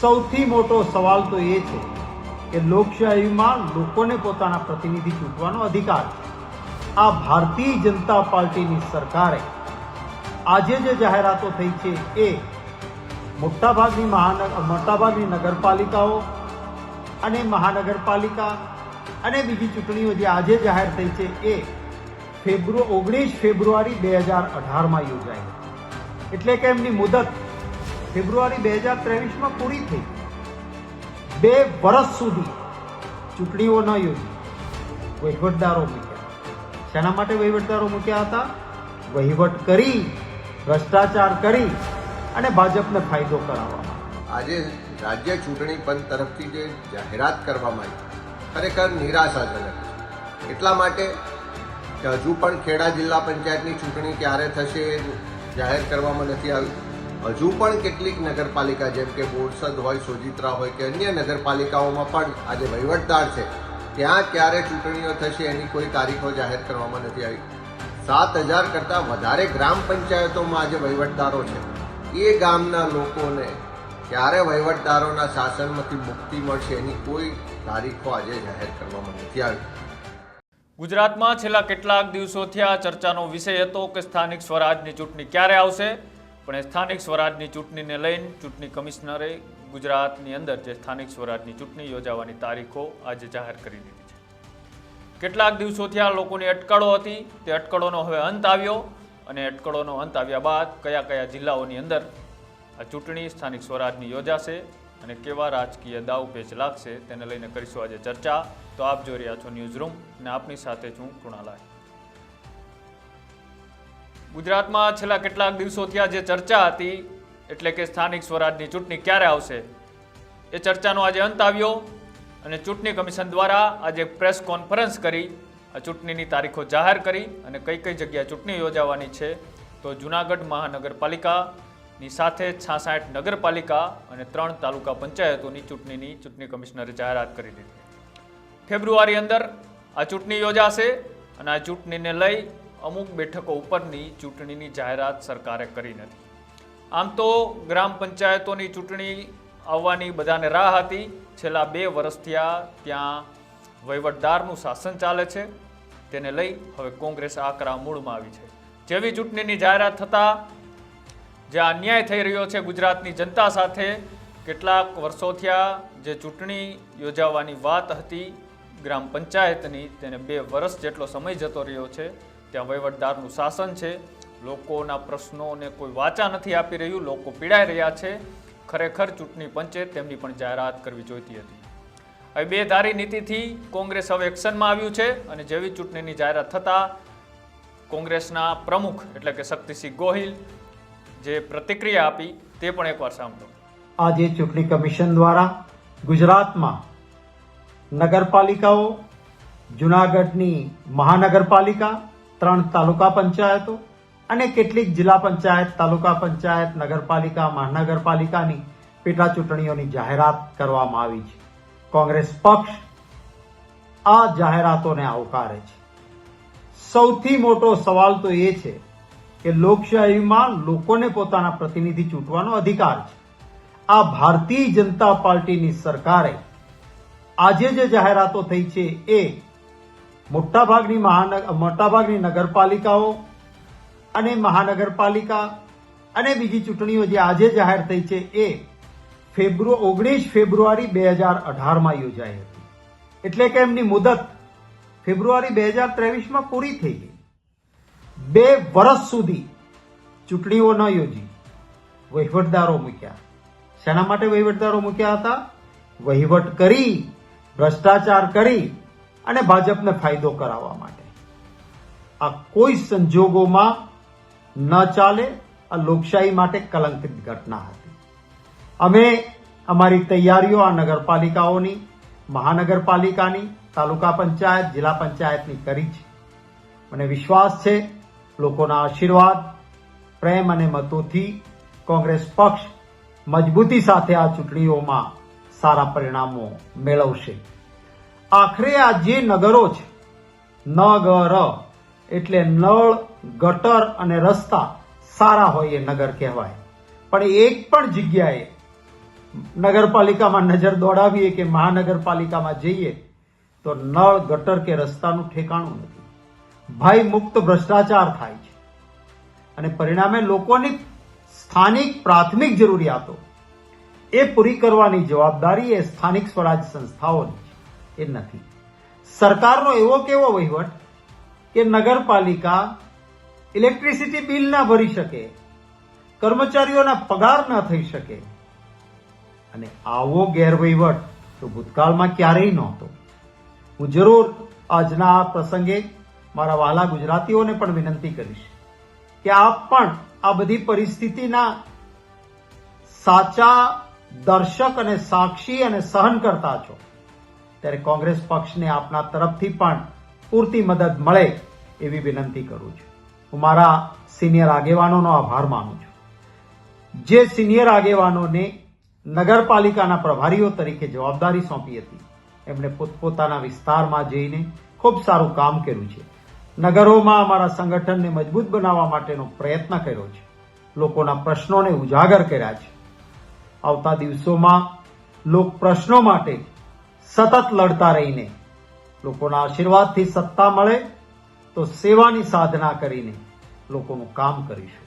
સૌથી મોટો સવાલ તો એ છે કે લોકશાહીમાં લોકોને પોતાના પ્રતિનિધિ ચૂંટવાનો અધિકાર છે. આ ભારતીય જનતા પાર્ટીની સરકારે આજે જે જાહેરાતો થઈ છે એ મોટાભાગની નગરપાલિકાઓ અને મહાનગરપાલિકા અને બીજી ચૂંટણીઓ જે આજે જાહેર થઈ છે એ 19 ફેબ્રુઆરી 2018માં યોજાઈ, એટલે કે એમની મુદત ફેબ્રુઆરી 2023માં પૂરી થઈ. 2 વર્ષ સુધી ચૂંટણીઓ ન યોજી, વહીવટદારો મૂક્યા. શેના માટે વહીવટદારો મૂક્યા હતા? વહીવટ કરી, ભ્રષ્ટાચાર કરી અને ભાજપને ફાયદો કરાવવા. આજે રાજ્ય ચૂંટણી પંચ તરફથી જે જાહેરાત કરવામાં આવી ખરેખર નિરાશાજનક છે. એટલા માટે કે હજુ પણ ખેડા જિલ્લા પંચાયતની ચૂંટણી ક્યારે થશે જાહેર કરવામાં નથી આવી. હજુ પણ કેટલીક નગરપાલિકા જેમ કે બોરસદ હોય, સોજિત્રા હોય કે અન્ય નગરપાલિકાઓમાં પણ આજે વહીવટદાર છે, ત્યાં ક્યારે ચૂંટણીઓ થશે એની કોઈ તારીખો જાહેર કરવામાં નથી આવી. 7,000 કરતાં વધારે ગ્રામ પંચાયતોમાં આજે વહીવટદારો છે. એ ગામના લોકોને ક્યારે વહીવટદારોના શાસનમાંથી મુક્તિ મળશે એની કોઈ તારીખો આજે જાહેર કરવામાં નથી આવી. ગુજરાતમાં છેલ્લા કેટલાક દિવસોથી આ ચર્ચાનો વિષય હતો કે સ્થાનિક સ્વરાજની ચૂંટણી ક્યારે આવશે. પણ એ સ્થાનિક સ્વરાજની ચૂંટણીને લઈને ચૂંટણી કમિશનરે ગુજરાતની અંદર જે સ્થાનિક સ્વરાજની ચૂંટણી યોજાવાની તારીખો આજે જાહેર કરી દીધી છે. કેટલાક દિવસોથી આ લોકોની અટકળો હતી, તે અટકળોનો હવે અંત આવ્યો અને અટકળોનો અંત આવ્યા બાદ કયા કયા જિલ્લાઓની અંદર આ ચૂંટણી સ્થાનિક સ્વરાજની યોજાશે અને કેવા રાજકીય દાવપેચ લાગશે તેને લઈને કરીશું આજે ચર્ચા. તો આપ જોઈ રહ્યા છો ન્યૂઝ રૂમ અને આપની સાથે છું કૃણાલાલ. ગુજરાતમાં છેલ્લા કેટલાક દિવસોથી આ જે ચર્ચા હતી એટલે કે સ્થાનિક સ્વરાજની ચૂંટણી ક્યારે આવશે એ ચર્ચાનો આજે અંત આવ્યો અને ચૂંટણી કમિશન દ્વારા આજે પ્રેસ કોન્ફરન્સ કરી આ ચૂંટણીની તારીખો જાહેર કરી અને કઈ કઈ જગ્યાએ ચૂંટણી યોજાવાની છે. તો જૂનાગઢ મહાનગરપાલિકાની સાથે 66 નગરપાલિકા અને 3 તાલુકા પંચાયતોની ચૂંટણી કમિશનરે જાહેરાત કરી દીધી. ફેબ્રુઆરી અંદર આ ચૂંટણી યોજાશે અને આ ચૂંટણીને લઈ અમુક બેઠકો ઉપરની ચૂંટણીની જાહેરાત સરકારે કરી નથી. આમ તો ગ્રામ પંચાયતોની ચૂંટણી આવવાની બધાને રાહ હતી. છેલ્લા 2 વર્ષથી ત્યાં વહીવટદારનું શાસન ચાલે છે, તેને લઈ હવે કોંગ્રેસ આકરા મૂળમાં આવી છે. જેવી ચૂંટણીની જાહેરાત થતાં જે અન્યાય થઈ રહ્યો છે ગુજરાતની જનતા સાથે, કેટલાક વર્ષોથી જે ચૂંટણી યોજાવાની વાત હતી ગ્રામ પંચાયતની તેને 2 વર્ષ જેટલો સમય જતો રહ્યો છે. ત્યાં વહીવટદારનું શાસન છે, લોકોના પ્રશ્નોને કોઈ વાચા નથી આપી રહ્યું, લોકો પીડાઈ રહ્યા છે. ખરેખર ચૂંટણી પંચે તેમની પણ જાહેરાત કરવી જોઈતી હતી. હવે 2 ધારી નીતિથી કોંગ્રેસ હવે એક્શનમાં આવ્યું છે અને જેવી ચૂંટણીની જાહેરાત થતાં કોંગ્રેસના પ્રમુખ એટલે કે શક્તિસિંહ ગોહિલ જે પ્રતિક્રિયા આપી તે પણ એકવાર સાંભળો. આજે ચૂંટણી કમિશન દ્વારા ગુજરાતમાં નગરપાલિકાઓ, જૂનાગઢની મહાનગરપાલિકા, 3 તાલુકા પંચાયતો અને કેટલીક જિલ્લા પંચાયત, તાલુકા પંચાયત, નગરપાલિકા, મહાનગરપાલિકાની પેટા ચૂંટણીઓની જાહેરાત કરવામાં આવી છે. કોંગ્રેસ પક્ષ આ જાહેરાતોને આવકારે છે. સૌથી મોટો સવાલ તો એ છે કે લોકશાહીમાં લોકોને પોતાના પ્રતિનિધિ ચૂંટવાનો અધિકાર છે. આ ભારતીય જનતા પાર્ટીની સરકારે આજે જે જાહેરાતો થઈ છે એ મોટાભાગની નગરપાલિકાઓ અને મહાનગરપાલિકા અને બીજી ચૂંટણીઓ જે આજે જાહેર થઈ છે એ 19 ફેબ્રુઆરી 2018માં યોજાઈ હતી, એટલે કે એમની મુદત ફેબ્રુઆરી 2023માં પૂરી થઈ ગઈ. 2 વર્ષ સુધી ચૂંટણીઓ ન યોજી, વહીવટદારો મૂક્યા. શેના માટે વહીવટદારો મૂક્યા હતા? વહીવટ કરી, ભ્રષ્ટાચાર કરી અને ભાજપને ફાયદો કરાવવા માટે. આ કોઈ સંજોગોમાં ન ચાલે. આ લોકશાહી માટે કલંકિત ઘટના હતી. અમે અમારી તૈયારીઓ આ નગરપાલિકાઓની, મહાનગરપાલિકાની, તાલુકા પંચાયત, જિલ્લા પંચાયતની કરી છે. મને વિશ્વાસ છે લોકોના આશીર્વાદ, પ્રેમ અને મતોથી કોંગ્રેસ પક્ષ મજબૂતી સાથે આ ચૂંટણીઓમાં સારા પરિણામો મેળવશે. આખરે આ જે નગરો છે, નગર એટલે નળ, ગટર અને રસ્તા સારા હોય એ નગર કહેવાય. પણ એક પણ જગ્યાએ નગરપાલિકામાં નજર દોડાવીએ કે મહાનગરપાલિકામાં જઈએ તો નળ ગટર કે રસ્તાનું ઠેકાણું નથી. ભય મુક્ત ભ્રષ્ટાચાર થાય છે અને પરિણામે લોકોની સ્થાનિક પ્રાથમિક જરૂરિયાતો એ પૂરી કરવાની જવાબદારી એ સ્થાનિક સ્વરાજ સંસ્થાઓની છે, એ નથી. સરકારનો એવો કેવો વહીવટ કે નગરપાલિકા ઇલેક્ટ્રિસિટી બિલ ના ભરી શકે, કર્મચારીઓના પગાર ન થઈ શકે, અને આવો ગેરવહીવટ તો ભૂતકાળમાં ક્યારેય નહોતો. હું જરૂર આજના આ પ્રસંગે મારા વહાલા ગુજરાતીઓને પણ વિનંતી કરીશ કે આપ પણ આ બધી પરિસ્થિતિના સાચા દર્શક અને સાક્ષી અને સહન કરતા છો, ત્યારે કોંગ્રેસ પક્ષને આપના તરફથી પણ પૂરતી મદદ મળે એવી વિનંતી કરું છું. હું મારા સિનિયર આગેવાનોનો આભાર માનું છું, જે સિનિયર આગેવાનોને નગરપાલિકાના પ્રભારીઓ તરીકે જવાબદારી સોંપી હતી. એમણે પોતપોતાના વિસ્તારમાં જઈને ખૂબ સારું કામ કર્યું છે. નગરોમાં અમારા સંગઠનને મજબૂત બનાવવા માટેનો પ્રયત્ન કર્યો છે. લોકોના પ્રશ્નોને ઉજાગર કર્યા છે. આવતા દિવસોમાં લોક પ્રશ્નો માટે સતત લડતા રહીને લોકોના આશીર્વાદથી સત્તા મળે તો સેવાની સાધના કરીને લોકોનું કામ કરીશું.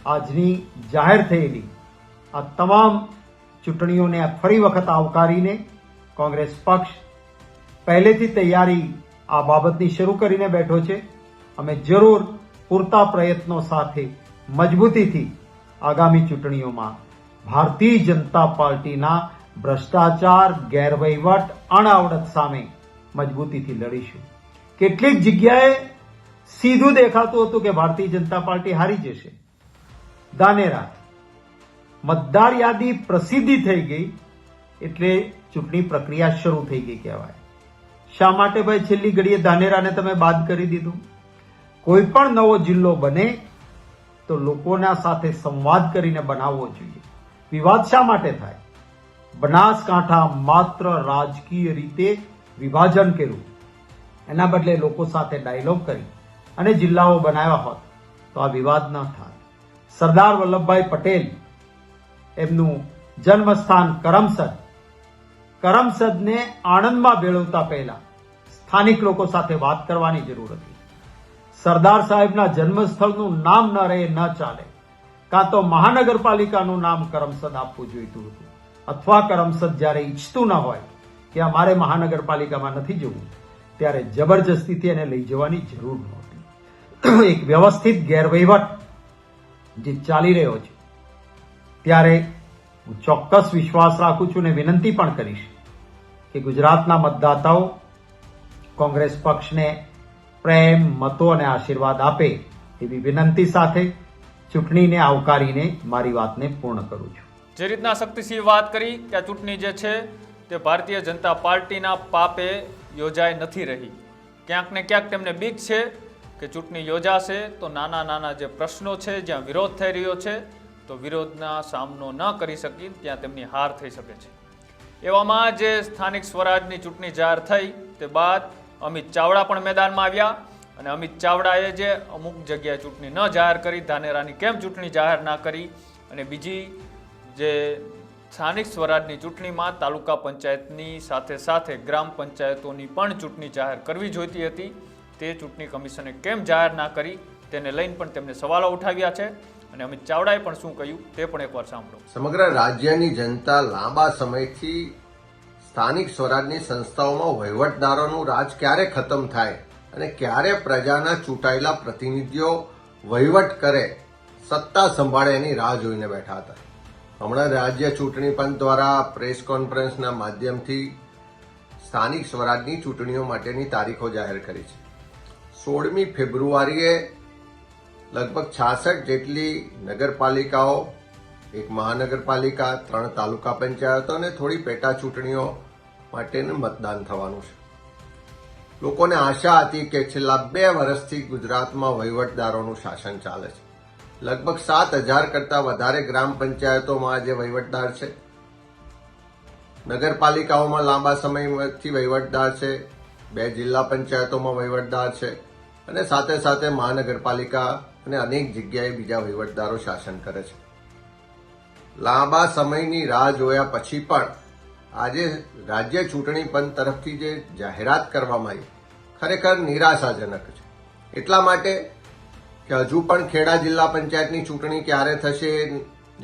આજની જાહેર થયેલી આ તમામ ચૂંટણીઓને ફરી વખત આવકારીને કોંગ્રેસ પક્ષ પહેલેથી તૈયારી આ બાબતની શરૂ કરીને બેઠો છે. અમે જરૂર પૂરતા પ્રયત્નો સાથે મજબૂતીથી આગામી ચૂંટણીઓમાં ભારતીય જનતા પાર્ટીના ભ્રષ્ટાચાર, ગેરવહીવટ, અણઆવડત સામે મજબૂતીથી લડીશું. કેટલીક જગ્યાએ સીધું દેખાતું હતું કે ભારતીય જનતા પાર્ટી હારી જશે. ધાનેરા મતદાર યાદી પ્રસિદ્ધિ થઈ ગઈ એટલે ચૂંટણી પ્રક્રિયા શરૂ થઈ ગઈ કહેવાય. શા માટે ભાઈ છેલ્લી ઘડીએ ધાનેરાને તમે બાદ કરી દીધું? કોઈ પણ નવો જિલ્લો બને તો લોકોના સાથે સંવાદ કરીને બનાવવો જોઈએ. વિવાદ શા માટે થાય? બનાસકાંઠા માત્ર રાજકીય રીતે વિભાજન કર્યું, એના બદલે લોકો સાથે ડાયલોગ કરી અને જિલ્લાઓ બનાવ્યા હોત તો આ વિવાદ ન થાય. સરદાર વલ્લભભાઈ પટેલ એમનું જન્મસ્થાન કરમસદને આણંદમાં ભેળવતા પહેલા સ્થાનિક લોકો સાથે વાત કરવાની જરૂર હતી. સરદાર સાહેબના જન્મસ્થળનું નામ ન રહે ન ચાલે. કાં તો મહાનગરપાલિકાનું નામ કરમસદ આપવું જોઈતું હતું, અથવા કરમસદ જ્યારે ઈચ્છતું ન હોય કે અમારે મહાનગરપાલિકામાં નથી જવું ત્યારે જબરજસ્તીથી એને લઈ જવાની જરૂર નહોતી. એક વ્યવસ્થિત ગેરવહીવટ જે ચાલી રહ્યો છે ત્યારે હું ચોક્કસ વિશ્વાસ રાખું છું અને વિનંતી પણ કરીશ કે ગુજરાતના મતદાતાઓ કોંગ્રેસ પક્ષને પ્રેમ, મતો અને આશીર્વાદ આપે એવી વિનંતી સાથે ચૂંટણીને આવકારીને મારી વાતને પૂર્ણ કરું છું. જે રીતના શક્તિસિંહ વાત કરી કે આ ચૂંટણી જે છે તે ભારતીય જનતા પાર્ટીના પાપે યોજાઈ નથી રહી. ક્યાંક ને ક્યાંક તેમને બીક છે કે ચૂંટણી યોજાશે તો નાના નાના જે પ્રશ્નો છે, જ્યાં વિરોધ થઈ રહ્યો છે તો વિરોધના સામનો ન કરી શકી ત્યાં તેમની હાર થઈ શકે છે. એવામાં જે સ્થાનિક સ્વરાજની ચૂંટણી જાહેર થઈ તે બાદ અમિત ચાવડા પણ મેદાનમાં આવ્યા અને અમિત ચાવડાએ જે અમુક જગ્યાએ ચૂંટણી ન જાહેર કરી, ધાનેરાની કેમ ચૂંટણી જાહેર ના કરી, અને બીજી જે સ્થાનિક સ્વરાજની ચૂંટણીમાં તાલુકા પંચાયતની સાથે સાથે ગ્રામ પંચાયતોની પણ ચૂંટણી જાહેર કરવી જોઈતી હતી, તે ચૂંટણી કમિશને કેમ જાહેર ના કરી તેને લઈને પણ તેમને સવાલો ઉઠાવ્યા છે. અને અમિત ચાવડાએ પણ શું કહ્યું તે પણ એકવાર સાંભળો. સમગ્ર રાજ્યની જનતા લાંબા સમયથી સ્થાનિક સ્વરાજની સંસ્થાઓમાં વહીવટદારોનું રાજ ક્યારે ખતમ થાય અને ક્યારે પ્રજાના ચૂંટાયેલા પ્રતિનિધિઓ વહીવટ કરે, સત્તા સંભાળે એની રાહ જોઈને બેઠા હતા. હમણાં રાજ્ય ચૂંટણી પંચ દ્વારા પ્રેસ કોન્ફરન્સના માધ્યમથી સ્થાનિક સ્વરાજની ચૂંટણીઓ માટેની તારીખો જાહેર કરી છે. 16મી ફેબ્રુઆરીએ લગભગ 66 જેટલી નગરપાલિકાઓ, એક મહાનગરપાલિકા, 3 તાલુકા પંચાયતો અને થોડી પેટા ચૂંટણીઓ માટેનું મતદાન થવાનું છે. લોકોને આશા હતી કે છેલ્લા 2 વર્ષથી ગુજરાતમાં વહીવટદારોનું શાસન ચાલે છે. લગભગ 7,000 કરતા વધારે ગ્રામ પંચાયતોમાં આજે વહીવટદાર છે. નગરપાલિકાઓમાં લાંબા સમયથી વહીવટદાર છે. 2 જિલ્લા પંચાયતોમાં વહીવટદાર છે અને સાથે સાથે મહાનગરપાલિકા અને અનેક જગ્યાએ બીજા વહીવટદારો શાસન કરે છે. લાંબા સમયની રાહ જોયા પછી પણ આજે રાજ્ય ચૂંટણી પંચ તરફથી જે જાહેરાત કરવામાં આવી ખરેખર નિરાશાજનક છે. એટલા માટે કે હજુ પણ ખેડા જિલ્લા પંચાયતની ચૂંટણી ક્યારે થશે એ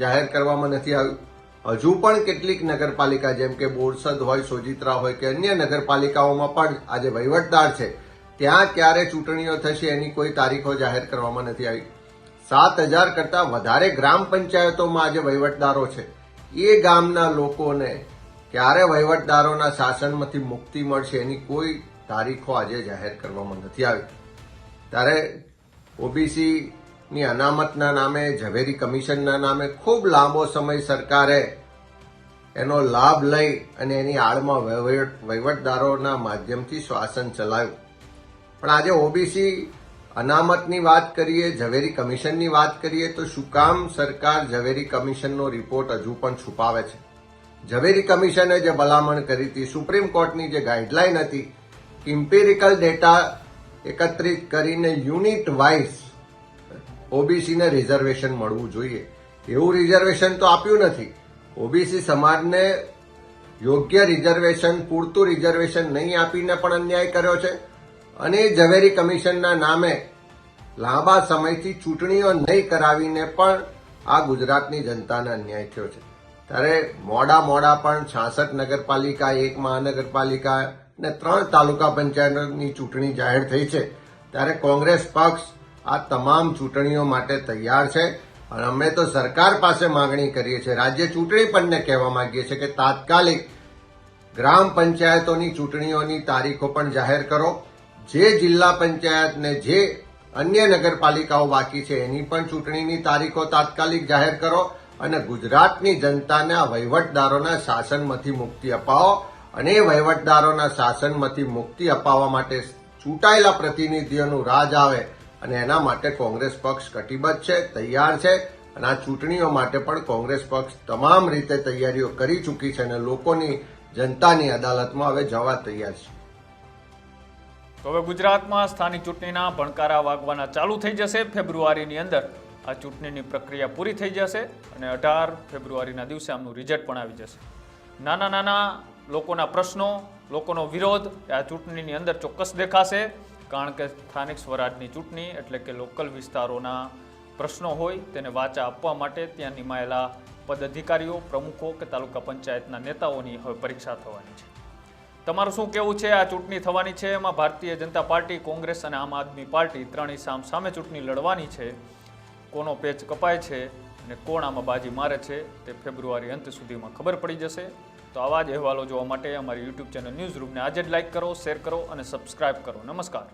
જાહેર કરવામાં નથી આવ્યું. હજુ પણ કેટલીક નગરપાલિકા જેમ કે બોરસદ હોય, સોજિત્રા હોય કે અન્ય નગરપાલિકાઓમાં પણ આજે વહીવટદાર છે ત્યાં ક્યારે ચૂંટણીઓ થશે એની કોઈ તારીખો જાહેર કરવામાં નથી આવી. 7,000 કરતા વધારે ગ્રામ પંચાયતોમાં આજે વહીવટદારો છે. એ ગામના લોકોને ક્યારે વહીવટદારોના શાસનમાંથી મુક્તિ મળશે એની કોઈ તારીખો આજે જાહેર કરવામાં નથી આવી. ત્યારે ઓબીસીની અનામતના નામે, ઝવેરી કમિશનના નામે ખૂબ લાંબો સમય સરકારે એનો લાભ લઈ અને એની આડમાં વહીવટદારોના માધ્યમથી શાસન ચલાવ્યું. પણ આજે ઓબીસી અનામતની વાત કરીએ, ઝવેરી કમિશનની વાત કરીએ તો શું કામ સરકાર ઝવેરી કમિશનનો રિપોર્ટ હજુ પણ છુપાવે છે? ઝવેરી કમિશને જે ભલામણ કરી હતી, સુપ્રીમ કોર્ટની જે ગાઈડલાઈન હતી, ઇમ્પિરિકલ ડેટા એકત્રિત કરીને યુનિટ વાઇઝ ઓબીસીને રિઝર્વેશન મળવું જોઈએ, એવું રિઝર્વેશન તો આપ્યું નથી. ઓબીસી સમાજને યોગ્ય રિઝર્વેશન, પૂરતું રિઝર્વેશન નહીં આપીને પણ અન્યાય કર્યો છે અને ઝવેરી કમિશનના નામે લાંબા સમયથી ચૂંટણીઓ નહીં કરાવીને પણ આ ગુજરાતની જનતાને અન્યાય થયો છે. ત્યારે મોડા પણ 66 નગરપાલિકા, 1 મહાનગરપાલિકા ને 3 તાલુકા પંચાયતની ચૂંટણી જાહેર થઈ છે. ત્યારે કોંગ્રેસ પક્ષ આ તમામ ચૂંટણીઓ માટે તૈયાર છે અને અમે તો સરકાર પાસે માંગણી કરીએ છીએ, રાજ્ય ચૂંટણી પંચને કહેવા માંગીએ છીએ કે તાત્કાલિક ગ્રામ પંચાયતોની ચૂંટણીઓની તારીખો પણ જાહેર કરો. જે જિલ્લા પંચાયત ને જે અન્ય નગરપાલિકાઓ બાકી છે એની પણ ચૂંટણીની તારીખો તાત્કાલિક જાહેર કરો અને ગુજરાતની જનતાને આ વહીવટદારોના શાસનમાંથી મુક્તિ અપાવો. અને એ વહીવટદારોના શાસનમાંથી મુક્તિ અપાવવા માટે ચૂંટાયેલા પ્રતિનિધિઓનું રાજ આવે અને એના માટે કોંગ્રેસ પક્ષ કટિબદ્ધ છે, તૈયાર છે અને આ ચૂંટણીઓ માટે પણ કોંગ્રેસ પક્ષ તમામ રીતે તૈયારીઓ કરી ચૂકી છે અને લોકોની, જનતાની અદાલતમાં હવે જવા તૈયાર છે. તો હવે ગુજરાતમાં સ્થાનિક ચૂંટણીના ભણકારા વાગવાના ચાલુ થઈ જશે. ફેબ્રુઆરીની અંદર આ ચૂંટણીની પ્રક્રિયા પૂરી થઈ જશે અને 18 ફેબ્રુઆરીના દિવસે આમનું રિઝલ્ટ પણ આવી જશે. નાના લોકોના પ્રશ્નો, લોકોનો વિરોધ આ ચૂંટણીની અંદર ચોક્કસ દેખાશે, કારણ કે સ્થાનિક સ્વરાજની ચૂંટણી એટલે કે લોકલ વિસ્તારોના પ્રશ્નો હોય તેને વાચા આપવા માટે ત્યાં નિમાયેલા પદાધિકારીઓ, પ્રમુખો કે તાલુકા પંચાયતના નેતાઓની હવે પરીક્ષા થવાની છે. તમારું શું કહેવું છે? આ ચૂંટણી થવાની છે, એમાં ભારતીય જનતા પાર્ટી, કોંગ્રેસ અને આમ આદમી પાર્ટી ત્રણેય સામે ચૂંટણી લડવાની છે. કોનો પેચ કપાય છે અને કોણ આમાં બાજી મારે છે તે ફેબ્રુઆરી અંત સુધીમાં ખબર પડી જશે. તો આવા જ અહેવાલો જોવા માટે અમારી યુટ્યુબ ચેનલ ન્યૂઝ રૂમને આજે જ લાઇક કરો, શેર કરો અને સબસ્ક્રાઇબ કરો. નમસ્કાર.